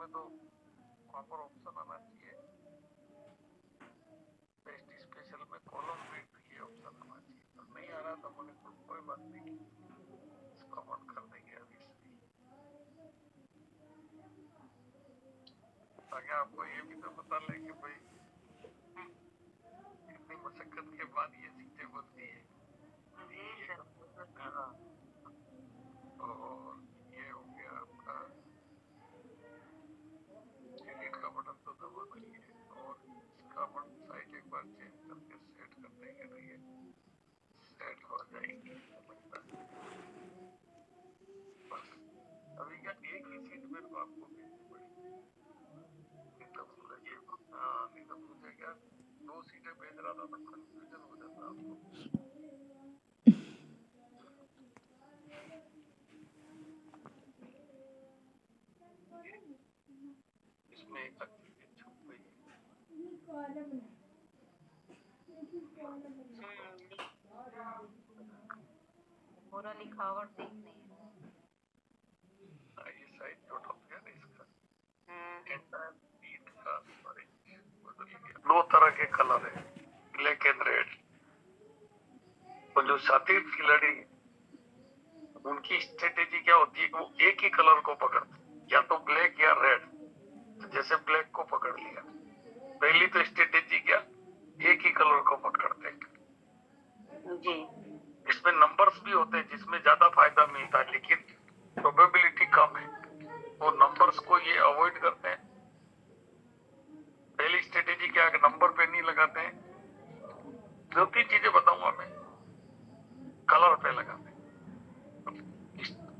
में तो proper option आना चाहिए, बेस्ट स्पेशल में कॉलम वेट ये ऑप्शन आना चाहिए। तो नहीं आ रहा तो मैंने कोई बात नहीं, इसको ऑन कर देंगे अभी से, ताकि आपको ये भी तो पता लगे कि भाई इतनी मशक्कत के बाद ये सीटें बनती है। हाँ, और ये हो गया आपका एडिट का बटन तो दबाना ही है, और इसका अपन साइज एक बार चेंज करके सेट कर देंगे तो ये सेट हो जाएगी लगता है। बस अभी क्या एक ही सीट मेरे को आपको भेजनी पड़ेगी, नहीं तो नहीं तो मुझे क्या 2 सीटें भेज रहा था तो कंफ्यूजन हो जाता आपको। इसमें एक चीज छुप गई पूरा लिखावट दिख रही है। ये साइज छोटा हो गया ना इसका, दो तरह के कलर है, ब्लैक एंड रेड। तो जो शातिर खिलाड़ी उनकी स्ट्रेटेजी क्या होती है कि वो एक ही कलर को पकड़ते, या तो ब्लैक या रेड। तो जैसे ब्लैक को पकड़ लिया, पहली तो स्ट्रेटेजी क्या, एक ही कलर को पकड़ते जी। इसमें नंबर्स भी होते हैं जिसमें ज्यादा फायदा मिलता है, लेकिन प्रोबेबिलिटी कम है, वो नंबर्स को ये अवॉइड करते हैं। पहली स्ट्रेटेजी क्या है, नंबर पे नहीं लगाते हैं, 2-3 चीजें बताऊंगा मैं, कलर पे लगाते हैं।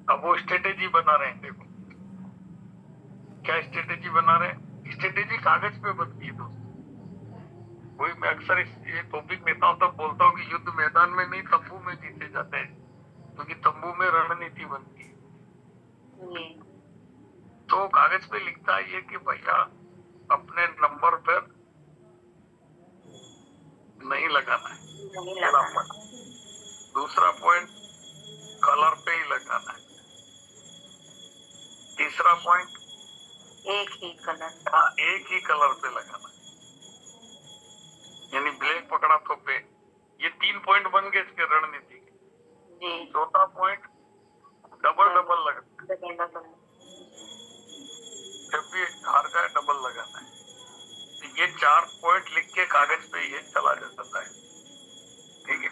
अब वो स्ट्रेटेजी बना रहे हैं, देखो क्या स्ट्रेटेजी बना रहे हैं। स्ट्रेटेजी कागज पे बनती है दोस्तों, वही मैं अक्सर ये टॉपिक लेता हूँ, तब बोलता हूँ कि युद्ध मैदान में नहीं तंबू में जीते जाते हैं, क्योंकि तंबू में रणनीति बनती है। तो कागज पे लिखता है ये कि भैया अपने नंबर पर नहीं लगाना है, पहला पॉइंट। दूसरा पॉइंट, कलर पे ही लगाना है। तीसरा पॉइंट, एक ही कलर, हाँ एक ही कलर पे लगाना है, यानी ब्लैक पकड़ा तो पे। ये 3 पॉइंट बन गए इसके रणनीति के। चौथा पॉइंट, डबल लगाना, जब भी हार जाए डबल लगाना है। तो ये 4 पॉइंट लिख के कागज पे ये चला जाता है, ठीक है।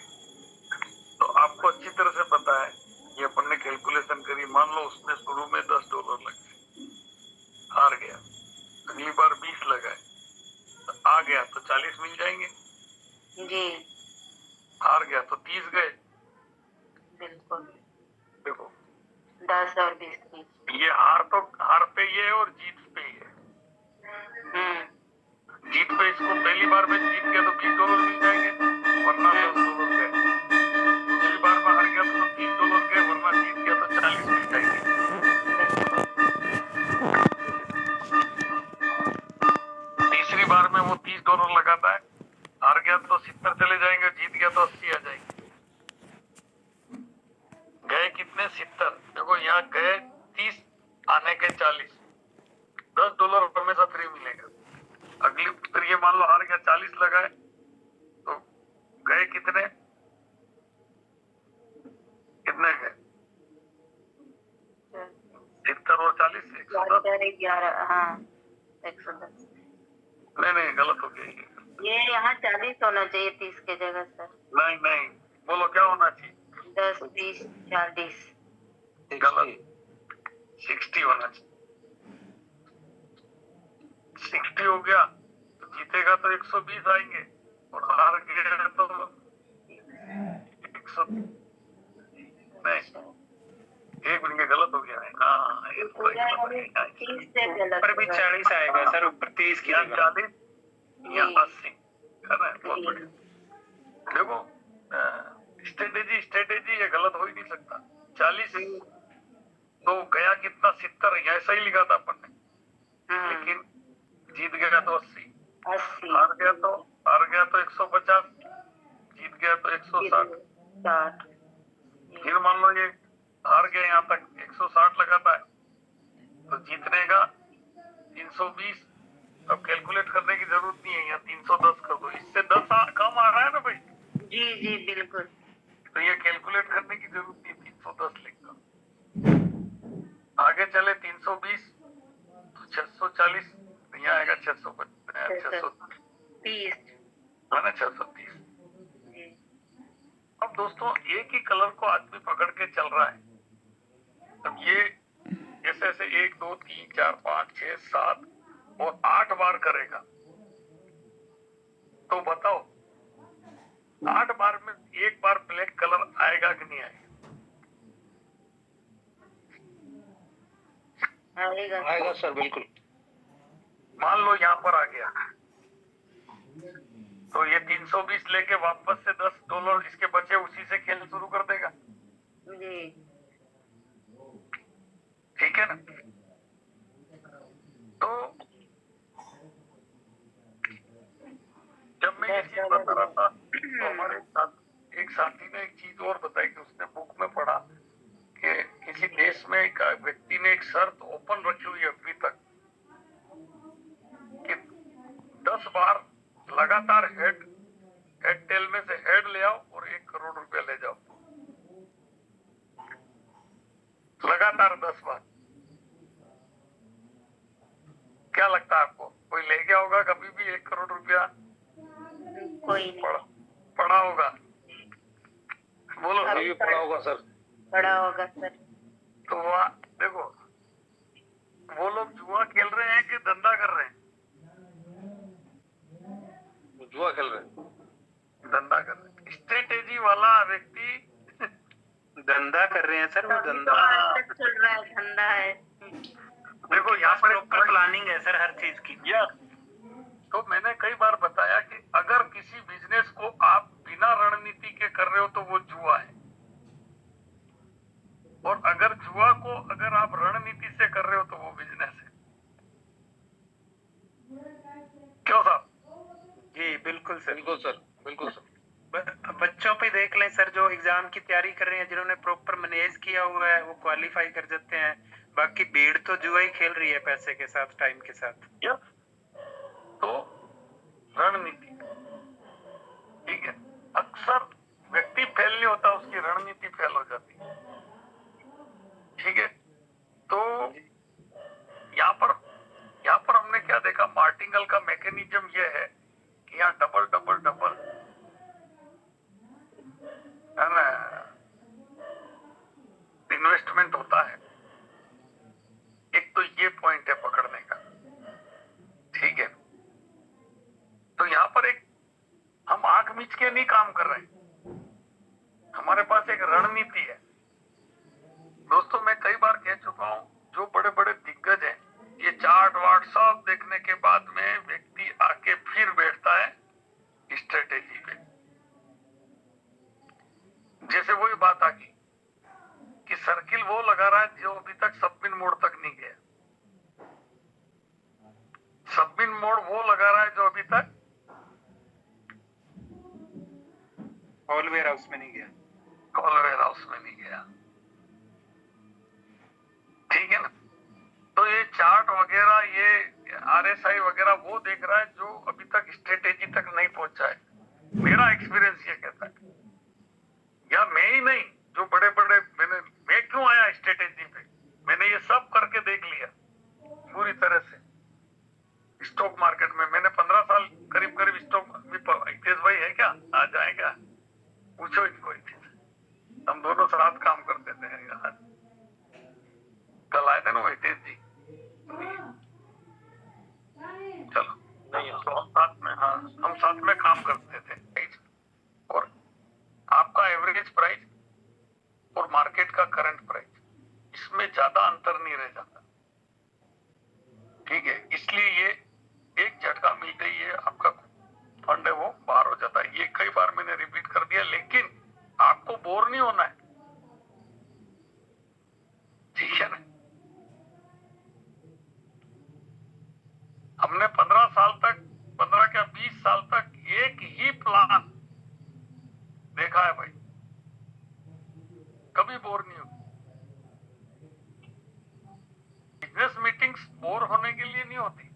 तो आपको अच्छी तरह से पता है, ये अपन ने कैलकुलेशन करी, मान लो उसमें शुरू में $10 लगे, हार गया, अगली बार 20 लगाए तो आ गया तो 40 मिल जाएंगे जी। हार गया तो 30 गए, बिल्कुल। देखो 10 और 20 ये हार पे ये है और जीत पे ही है। जीत पे इसको पहली बार में जीत गया तो $20 मिल जाएंगे, वरना $10 गए। दूसरी बार में हार गया तो $30 गए, वरना जीत गया तो 40 मिल जाएंगे। तीसरी बार में वो $30 लगाता है, हार गया तो 70 चले जाएंगे, जीत गया तो 80 आ जाएंगे। गए कितने, 70। देखो यहाँ गए 30, आने के 40, $10 हमेशा फ्री मिलेगा। अगली फिर ये मान लो हार गया, 40 लगाए तो गए कितने, कितने गए, 70 और 40 110। 11, हाँ 110। नहीं गलत हो गया ये यहाँ 40 होना चाहिए 30 के जगह सर। नहीं बोलो क्या होना चाहिए, 10, 20, 40 गलत, 60 होना चाहिए। 60 हो गया तो जीतेगा तो 120 आएंगे, और हार गया तो 100 नहीं, एक मिनट गलत हो गया है। हाँ ये थोड़ा गलत ऊपर भी 40 आएगा सर, ऊपर 30 की जगह 40 या 80 कर रहे हैं, बहुत बढ़िया। देखो स्ट्रेटेजी ये गलत हो ही नहीं सकता। 40 तो गया कितना, 70, ऐसा ही लिखा था अपन ने, लेकिन जीत गया तो 80, हार गया तो 150, जीत गया तो 160। फिर मान लो ये हार गया, यहाँ तक 160 लगाता है तो जीतने का 320, अब कैलकुलेट करने की जरूरत नहीं है, यहाँ 310 कर दो, इससे 10 कम आ रहा है ना भाई, जी जी बिल्कुल। तो ये कैलकुलेट करने की जरूरत नहीं, 310 लिख दो। आगे चले 320 तो 640, यहाँ आएगा 630 30 है ना, 630। जी। अब दोस्तों एक ही कलर को आदमी पकड़ के चल रहा है, अब ये जैसे ऐसे 1 2 3 4 5 6 7 और 8 बार करेगा, तो बताओ 8 बार में एक बार ब्लैक कलर आएगा कि नहीं आएगा? आएगा आएगा सर, बिल्कुल। मान लो यहाँ पर आ गया, तो ये 320 लेके वापस से $10 इसके बचे, उसी से खेल शुरू कर देगा। जी। ठीक है ना? तो जब मैं ये चीज बता रहा था तो हमारे साथ एक साथी ने एक चीज और बताई कि उसने बुक में पढ़ा कि किसी देश में एक व्यक्ति ने एक शर्त ओपन रखी हुई है अभी तक कि 10 बार लगातार हेड टेल में से हेड ले आओ और 1 करोड़ रुपया ले जाओ, लगातार 10 बार। क्या लगता है आपको, कोई ले गया होगा कभी भी 1 करोड़ रुपया? कोई नहीं पड़ा होगा? बोलो। अभी पड़ा होगा सर। पड़ा होगा सर। तो वह देखो, वो लोग जुआ खेल रहे हैं कि धंधा कर रहे हैं? जुआ खेल रहे हैं। धंधा कर रहे हैं। स्ट्रेटेजी वाला व्यक्ति धंधा कर रहे हैं सर, वो धंधा तो चल रहा है, धंधा है। देखो यहाँ पर प्रॉपर प्लानिंग है सर हर चीज की। तो मैंने कई बार बताया कि अगर किसी बिजनेस को आप बिना रणनीति के कर रहे हो तो वो जुआ है, और अगर जुआ को अगर आप रणनीति से कर रहे हो तो वो बिजनेस है। क्यों साहब? जी बिल्कुल सर, बिल्कुल सर, बिल्कुल सर। बच्चों पे देख लें सर, जो एग्जाम की तैयारी कर रहे हैं, जिन्होंने प्रॉपर मैनेज किया हुआ है वो क्वालिफाई कर जाते हैं। बाकी भीड़ तो जुआ ही खेल रही है पैसे के साथ, टाइम के साथ। तो रणनीति, ठीक है, अक्सर व्यक्ति फेल नहीं होता, उसकी रणनीति फेल हो जाती है। ठीक है, तो यहाँ पर हमने क्या देखा, मार्टिंगल का मैकेनिज्म ये है कि यहाँ डबल डबल डबल है ना इन्वेस्टमेंट होता है। एक तो ये पॉइंट है पकड़ने का, ठीक है। तो यहाँ पर एक हम आंख मीच के नहीं काम कर रहे हैं, हमारे पास एक रणनीति है। दोस्तों मैं कई बार कह चुका हूं, जो बड़े बड़े दिग्गज हैं, ये चार्ट वार्ट सब देखने के बाद में व्यक्ति आके फिर बैठता है स्ट्रेटेजी पे। जैसे वही बात आ गई कि सर्किल वो लगा रहा है जो अभी तक सबमिन मोड तक नहीं गया, सबमिन मोड वो लगा रहा है जो अभी तक ऑल वेयर हाउस में नहीं गया, कॉल वेयर हाउस में नहीं गया। ठीक है ना? तो ये चार्ट वगैरह, ये RSI वगैरह वो देख रहा है जो अभी तक स्ट्रेटेजी तक नहीं पहुंचा है। मेरा एक्सपीरियंस ये कहता है, या मैं ही नहीं, जो बड़े बड़े, मैं क्यों आया स्ट्रेटेजी पे, मैंने ये सब करके देख लिया पूरी तरह से। स्टॉक मार्केट में मैंने 15 साल करीब करीब स्टॉक में, हितेश भाई है क्या, आ जाएगा, पूछो इनको, हम दोनों साथ काम करते थे यार। कल आए थे ना हितेश जी, चलो नहीं तो हम साथ में, हाँ हम साथ में काम करते थे। और आपका एवरेज प्राइस और मार्केट का करंट प्राइस, इसमें ज्यादा अंतर नहीं रह जाता। ठीक है, इसलिए ये एक झटका मिलते ही ये आपका फंड है वो बाहर हो जाता है। ये कई बार मैंने रिपीट कर दिया, लेकिन आपको बोर नहीं होना है, ठीक है ना? हमने 15 साल तक, 15 क्या 20 साल तक एक ही प्लान देखा है भाई, कभी बोर नहीं हो। बिजनेस मीटिंग्स बोर होने के लिए नहीं होती।